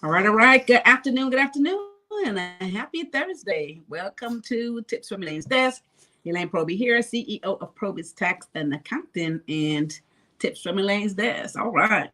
All right. Good afternoon, and a happy Thursday. Welcome to Tips from Elaine's Desk. Elaine Proby here, CEO of PROBY'S Tax and Accounting, and Tips from Elaine's Desk. All right.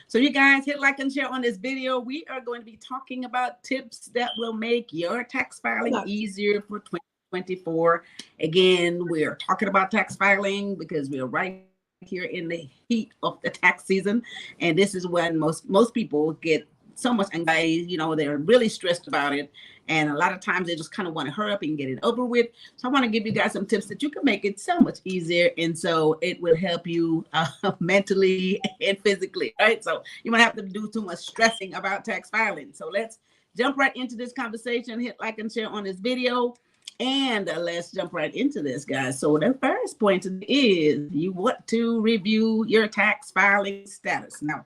So you guys hit like and share on this video. We are going to be talking about tips that will make your tax filing easier for 2024. Again, we're talking about tax filing because we're right here in the heat of the tax season, and this is when most people get so much anxiety. They're really stressed about it, and a lot of times they just kind of want to hurry up and get it over with. So I want to give you guys some tips that you can make it so much easier, and so it will help you mentally and physically, right? So you won't have to do too much stressing about tax filing. So let's jump right into this conversation. Hit like and share on this video. And let's jump right into this, guys. So the first point is you want to review your tax filing status. Now,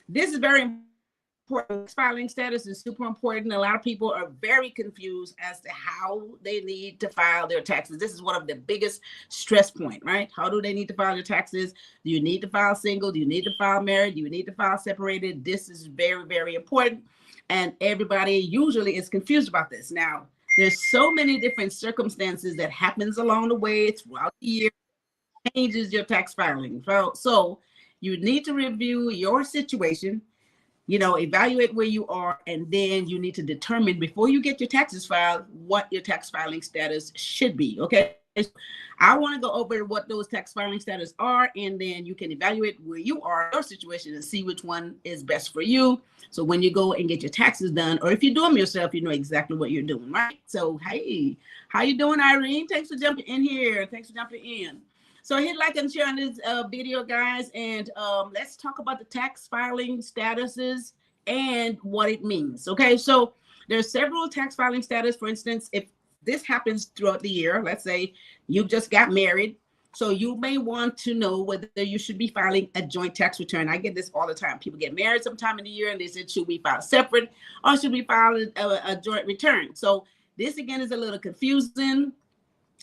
this is very important. Filing status is super important. A lot of people are very confused as to how they need to file their taxes. This is one of the biggest stress points, right? How do they need to file their taxes? Do you need to file single? Do you need to file married? Do you need to file separated? This is very, very important. And everybody usually is confused about this. Now, there's so many different circumstances that happens along the way throughout the year, changes your tax filing. So you need to review your situation, evaluate where you are, and then you need to determine before you get your taxes filed what your tax filing status should be. Okay. I want to go over what those tax filing status are, and then you can evaluate where you are, your situation, and see which one is best for you. So when you go and get your taxes done, or if you do them yourself, you know exactly what you're doing, right? So, hey, how you doing, Irene? Thanks for jumping in here. Thanks for jumping in. So hit like and share on this video, guys, and let's talk about the tax filing statuses and what it means. Okay, so there's several tax filing status. For instance, if this happens throughout the year, let's say you just got married, so you may want to know whether you should be filing a joint tax return. I get this all the time. People get married sometime in the year and they said, should we file separate or should we file a joint return? So this again is a little confusing.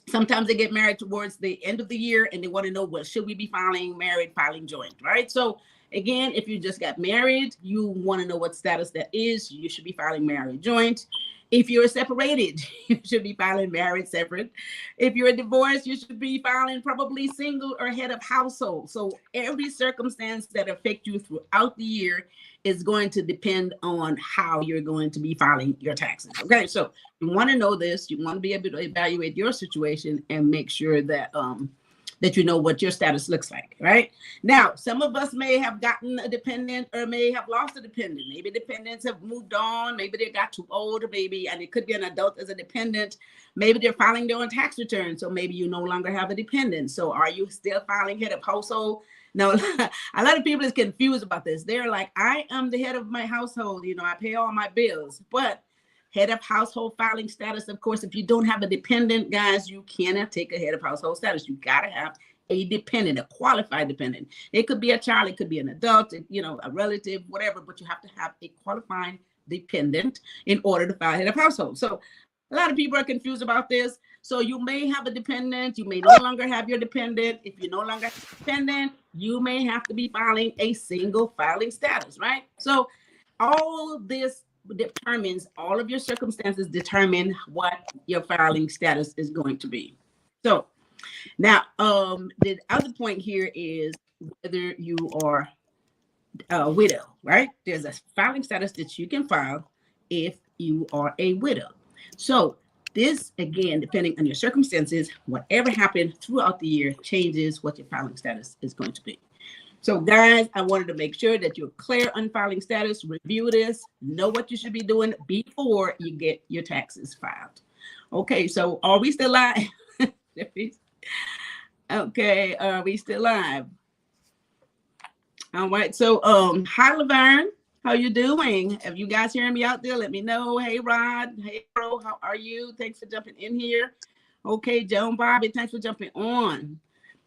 Sometimes they get married towards the end of the year and they want to know, well, should we be filing married, filing joint, right? So again, if you just got married, you want to know what status that is. You should be filing married, joint. If you're separated, you should be filing married, separate. If you're divorced, you should be filing probably single or head of household. So every circumstance that affect you throughout the year is going to depend on how you're going to be filing your taxes. Okay, so you want to know this. You want to be able to evaluate your situation and make sure that that you know what your status looks like, right? Now, some of us may have gotten a dependent or may have lost a dependent. Maybe dependents have moved on. Maybe they got too old, maybe, and it could be an adult as a dependent. Maybe they're filing their own tax return, so maybe you no longer have a dependent. So are you still filing head of household? Now, a lot of people is confused about this. They're like, I am the head of my household. I pay all my bills, but head of household filing status, of course, if you don't have a dependent, guys, you cannot take a head of household status. You got to have a dependent, a qualified dependent. It could be a child, it could be an adult, a relative, whatever, but you have to have a qualified dependent in order to file head of household. So a lot of people are confused about this. So you may have a dependent, you may no longer have your dependent. If you no longer have a dependent, you may have to be filing a single filing status, right? So all this determines, all of your circumstances determine what your filing status is going to be. So now the other point here is whether you are a widow, right? There's a filing status that you can file if you are a widow. So this, again, depending on your circumstances, whatever happened throughout the year changes what your filing status is going to be. So guys, I wanted to make sure that you're clear on filing status, review this, know what you should be doing before you get your taxes filed. Okay, so are we still live? Okay, are we still live? All right, so hi Laverne, how you doing? If you guys hearing me out there, let me know. Hey Rod, hey Bro, how are you? Thanks for jumping in here. Okay, Joan Bobby, thanks for jumping on.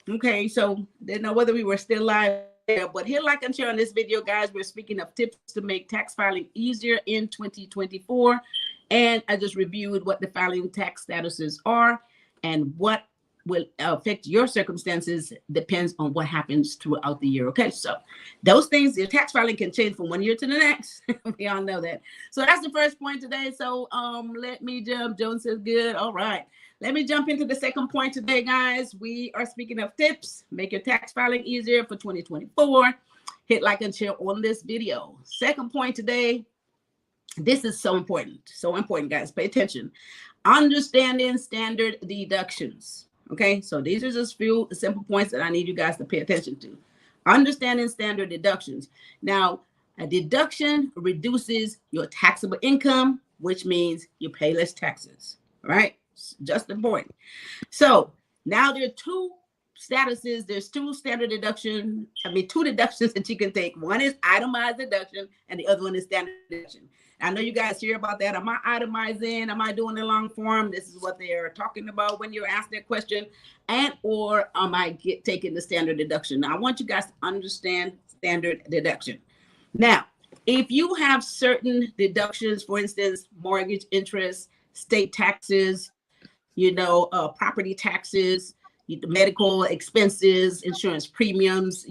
Okay, so didn't know whether we were still live there, but hit like and share on this video, guys. We're speaking of tips to make tax filing easier in 2024. And I just reviewed what the filing tax statuses are and what will affect your circumstances depends on what happens throughout the year. Okay, so those things, your tax filing can change from one year to the next. We all know that. So that's the first point today. So let me jump. Joan says good. All right. Let me jump into the second point today, guys. We are speaking of tips. Make your tax filing easier for 2024. Hit like and share on this video. Second point today. This is so important. So important, guys. Pay attention. Understanding standard deductions. Okay, so these are just few simple points that I need you guys to pay attention to. Understanding standard deductions. Now, a deduction reduces your taxable income, which means you pay less taxes, right? Just important. So now there are two statuses. There's two standard deduction. Two deductions that you can take. One is itemized deduction, and the other one is standard deduction. I know you guys hear about that. Am I itemizing? Am I doing the long form? This is what they're talking about when you're asked that question. And or am I taking the standard deduction? Now, I want you guys to understand standard deduction. Now, if you have certain deductions, for instance, mortgage interest, state taxes, property taxes, medical expenses, insurance premiums,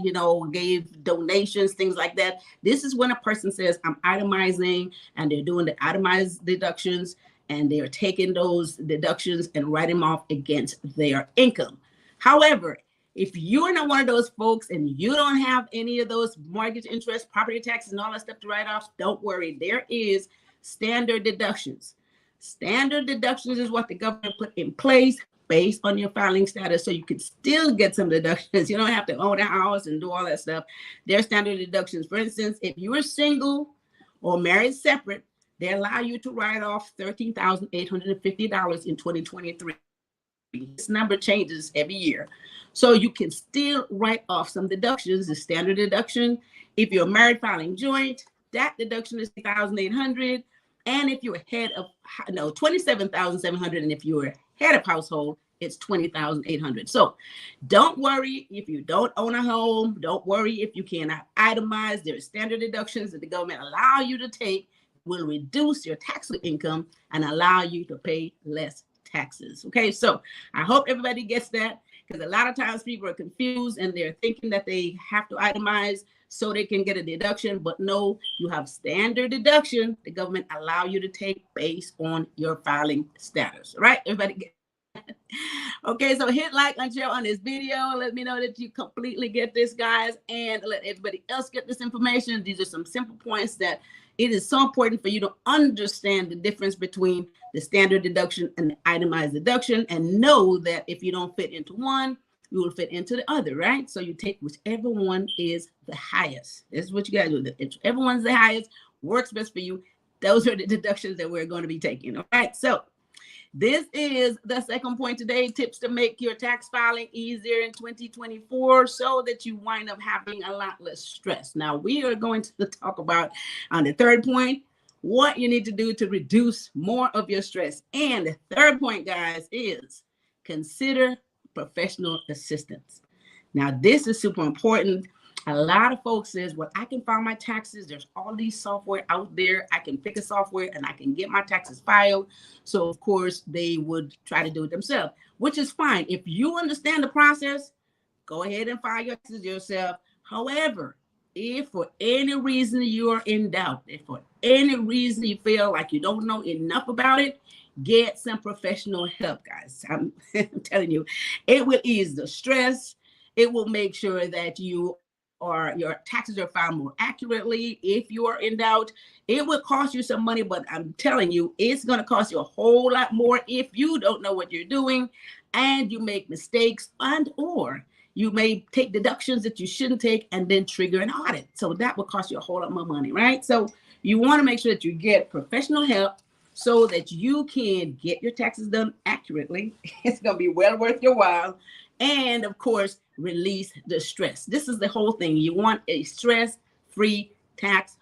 gave donations, things like that. This is when a person says, I'm itemizing, and they're doing the itemized deductions, and they're taking those deductions and writing them off against their income. However, if you're not one of those folks and you don't have any of those mortgage interest, property taxes, and all that stuff to write off, don't worry. There is standard deductions. Standard deductions is what the government put in place based on your filing status, so you can still get some deductions. You don't have to own a house and do all that stuff. There's standard deductions. For instance, if you are single or married separate, they allow you to write off $13,850 in 2023. This number changes every year. So you can still write off some deductions, the standard deduction. If you're married filing joint, that deduction is $3,800. And if you're head of, $27,700. And if you're head of household, it's $20,800. So don't worry if you don't own a home. Don't worry if you cannot itemize. There are standard deductions that the government allow you to take, will reduce your taxable income and allow you to pay less taxes. Okay, so I hope everybody gets that, because a lot of times people are confused and they're thinking that they have to itemize so they can get a deduction. But no, you have standard deduction the government allow you to take based on your filing status. All right, everybody get okay, so hit like and share on this video. Let me know that you completely get this, guys, and let everybody else get this information. These are some simple points that it is so important for you to understand the difference between the standard deduction and the itemized deduction, and know that if you don't fit into one, you will fit into the other, right? So you take whichever one is the highest. This is what you gotta do. Whichever one's the highest, works best for you. Those are the deductions that we're going to be taking. All right, so this is the second point today, tips to make your tax filing easier in 2024 so that you wind up having a lot less stress. Now, we are going to talk about on the third point, what you need to do to reduce more of your stress. And the third point, guys, is consider professional assistance. Now, this is super important. A lot of folks says, well, I can file my taxes. There's all these software out there. I can pick a software and I can get my taxes filed. So, of course, they would try to do it themselves, which is fine. If you understand the process, go ahead and file your taxes yourself. However, if for any reason you're in doubt, if for any reason you feel like you don't know enough about it, get some professional help, guys. I'm telling you, it will ease the stress. It will make sure that your taxes are filed more accurately. If you are in doubt, it will cost you some money, but I'm telling you, it's going to cost you a whole lot more if you don't know what you're doing and you make mistakes, and or you may take deductions that you shouldn't take and then trigger an audit. So that will cost you a whole lot more money, right? So you want to make sure that you get professional help so that you can get your taxes done accurately. It's going to be well worth your while. And of course, release the stress. This is the whole thing. You want a stress-free tax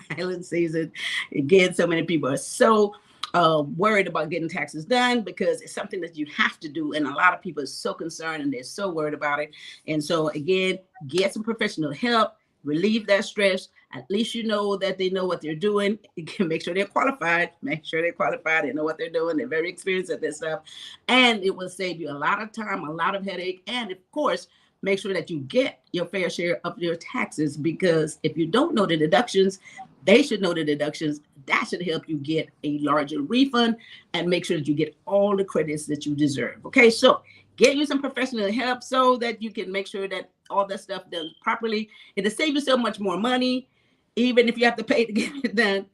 filing season. Again, so many people are so worried about getting taxes done because it's something that you have to do. And a lot of people are so concerned and they're so worried about it. And so again, get some professional help, relieve that stress, At least you know that they know what they're doing. You can make sure they're qualified. Make sure they're qualified. They know what they're doing. They're very experienced at this stuff. And it will save you a lot of time, a lot of headache. And of course, make sure that you get your fair share of your taxes, because if you don't know the deductions, they should know the deductions. That should help you get a larger refund and make sure that you get all the credits that you deserve. Okay, so get you some professional help so that you can make sure that all that stuff done properly. It'll save you so much more money, even if you have to pay to get it done.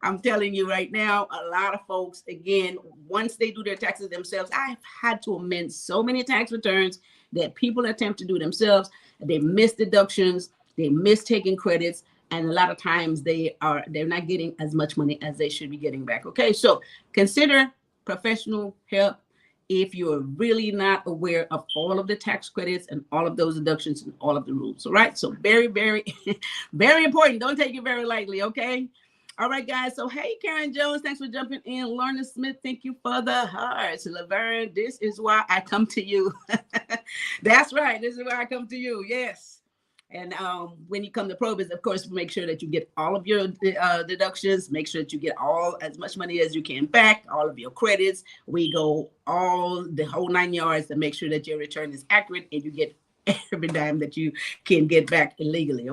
I'm telling you right now, a lot of folks, again, once they do their taxes themselves, I've had to amend so many tax returns that people attempt to do themselves. They miss deductions, they miss taking credits, and a lot of times they're not getting as much money as they should be getting back. Okay, so consider professional help if you're really not aware of all of the tax credits and all of those deductions and all of the rules. All right, so very, very, very important. Don't take it very lightly, okay? All right, guys. So, hey, Karen Jones, thanks for jumping in. Lorna Smith, thank you for the hearts. Laverne, this is why I come to you. That's right. This is why I come to you. Yes. And when you come to PROBY'S, of course, make sure that you get all of your deductions. Make sure that you get as much money as you can back, all of your credits. We go the whole 9 yards to make sure that your return is accurate and you get every dime that you can get back illegally.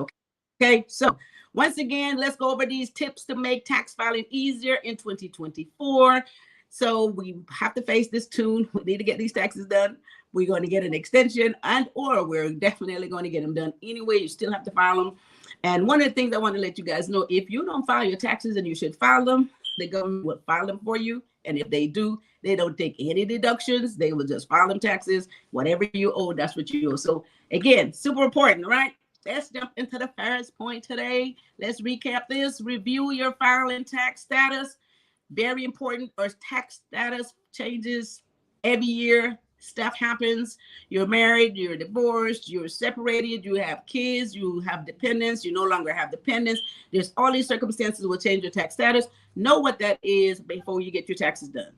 Okay. So once again, let's go over these tips to make tax filing easier in 2024. So we have to face this tune. We need to get these taxes done. We're going to get an extension, or we're definitely going to get them done anyway. You still have to file them. And one of the things I want to let you guys know, if you don't file your taxes and you should file them, the government will file them for you. And if they do, they don't take any deductions. They will just file them taxes. Whatever you owe, that's what you owe. So again, super important, right? Let's jump into the first point today. Let's recap this. Review your filing tax status. Very important. Or tax status changes every year. Stuff happens. You're married, you're divorced, you're separated, you have kids, you have dependents, you no longer have dependents. There's all these circumstances will change your tax status. Know what that is before you get your taxes done.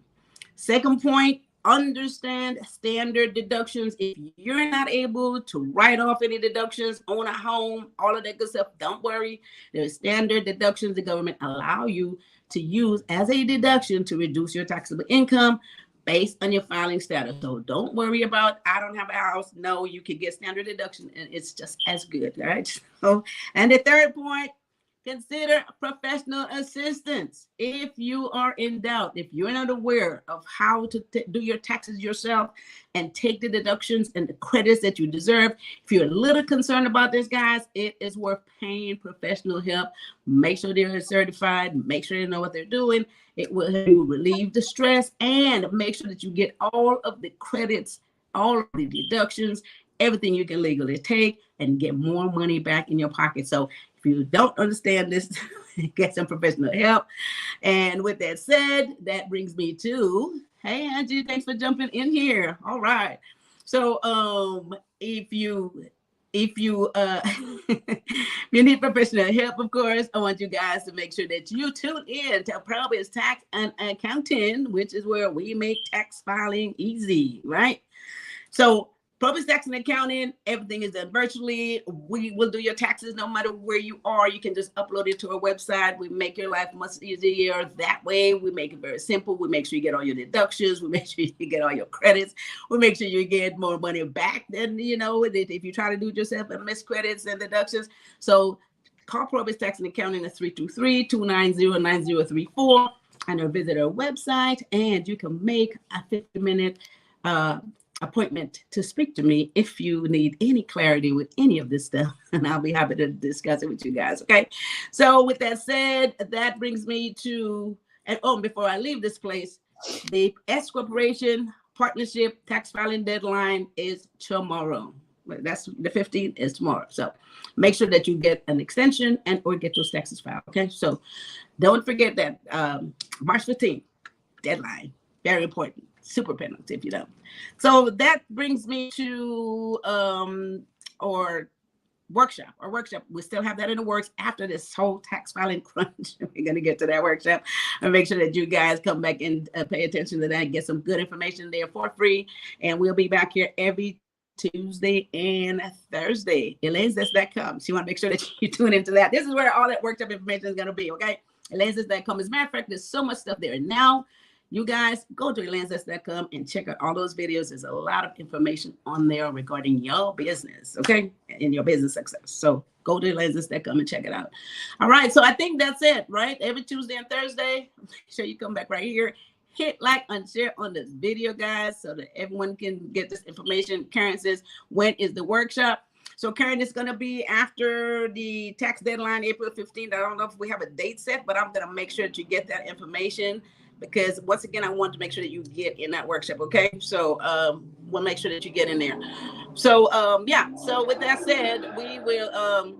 Second point, understand standard deductions. If you're not able to write off any deductions, own a home, all of that good stuff, don't worry. There's standard deductions the government allow you to use as a deduction to reduce your taxable income based on your filing status. So don't worry about, I don't have a house. No, you can get standard deduction and it's just as good, all right? So, and the third point, consider professional assistance. If you are in doubt, if you're not aware of how to do your taxes yourself and take the deductions and the credits that you deserve, if you're a little concerned about this, guys, it is worth paying professional help. Make sure they're certified, make sure they know what they're doing. It will help you relieve the stress and make sure that you get all of the credits, all of the deductions, everything you can legally take and get more money back in your pocket. So if you don't understand this, get some professional help. And with that said, that brings me to, hey, Angie, thanks for jumping in here. All right. So if you need professional help, of course, I want you guys to make sure that you tune in to PROBY'S Tax and Accounting, which is where we make tax filing easy, right? So PROBY'S Tax and Accounting, everything is done virtually. We will do your taxes no matter where you are. You can just upload it to our website. We make your life much easier that way. We make it very simple. We make sure you get all your deductions. We make sure you get all your credits. We make sure you get more money back than, if you try to do it yourself and miss credits and deductions. So call PROBY'S Tax and Accounting at 323-290-9034 and visit our website, and you can make a 50-minute appointment to speak to me if you need any clarity with any of this stuff, and I'll be happy to discuss it with you guys. Okay, so with that said, that brings me to, and before I leave this place, the S Corporation Partnership tax filing deadline is tomorrow. That's the 15th is tomorrow. So make sure that you get an extension and or get those taxes filed. Okay, so don't forget that March 15th deadline, very important. Super penalty if you don't. So that brings me to our workshop. We still have that in the works after this whole tax filing crunch. We're going to get to that workshop and make sure that you guys come back and pay attention to that and get some good information there for free. And we'll be back here every Tuesday and Thursday. ElaineSdesk.com. So you want to make sure that you tune into that. This is where all that workshop information is going to be, okay? ElaineSdesk.com. As a matter of fact, there's so much stuff there now. You guys go to ElaineSdesk.com and check out all those videos. There's a lot of information on there regarding your business, okay? And your business success. So go to ElaineSdesk.com and check it out. All right, so I think that's it, right? Every Tuesday and Thursday, make sure you come back right here. Hit like and share on this video, guys, so that everyone can get this information. Karen says, when is the workshop? So Karen, it's going to be after the tax deadline, April 15th. I don't know if we have a date set, but I'm going to make sure that you get that information, because once again, I want to make sure that you get in that workshop. Okay. So we'll make sure that you get in there. So yeah. So with that said, we will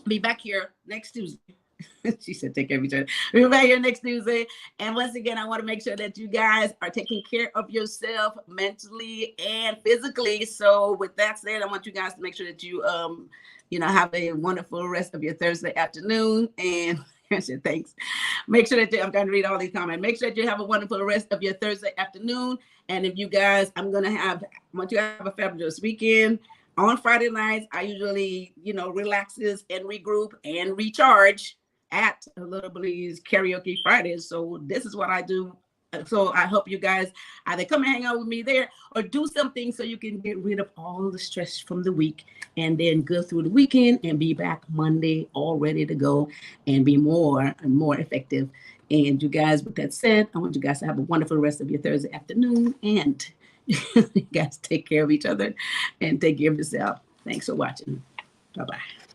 be back here next Tuesday. She said, take care of each other. We'll be back here next Tuesday. And once again, I want to make sure that you guys are taking care of yourself mentally and physically. So with that said, I want you guys to make sure that you, have a wonderful rest of your Thursday afternoon. And I said, thanks. Make sure that I'm trying to read all these comments. Make sure that you have a wonderful rest of your Thursday afternoon. And if you guys, I want you to have a fabulous weekend. On Friday nights, I usually, relaxes and regroup and recharge at Little Belize Karaoke Fridays. So this is what I do. So I hope you guys either come and hang out with me there or do something so you can get rid of all the stress from the week and then go through the weekend and be back Monday all ready to go and be more and more effective. And you guys, with that said, I want you guys to have a wonderful rest of your Thursday afternoon, and you guys take care of each other and take care of yourself. Thanks for watching. Bye-bye.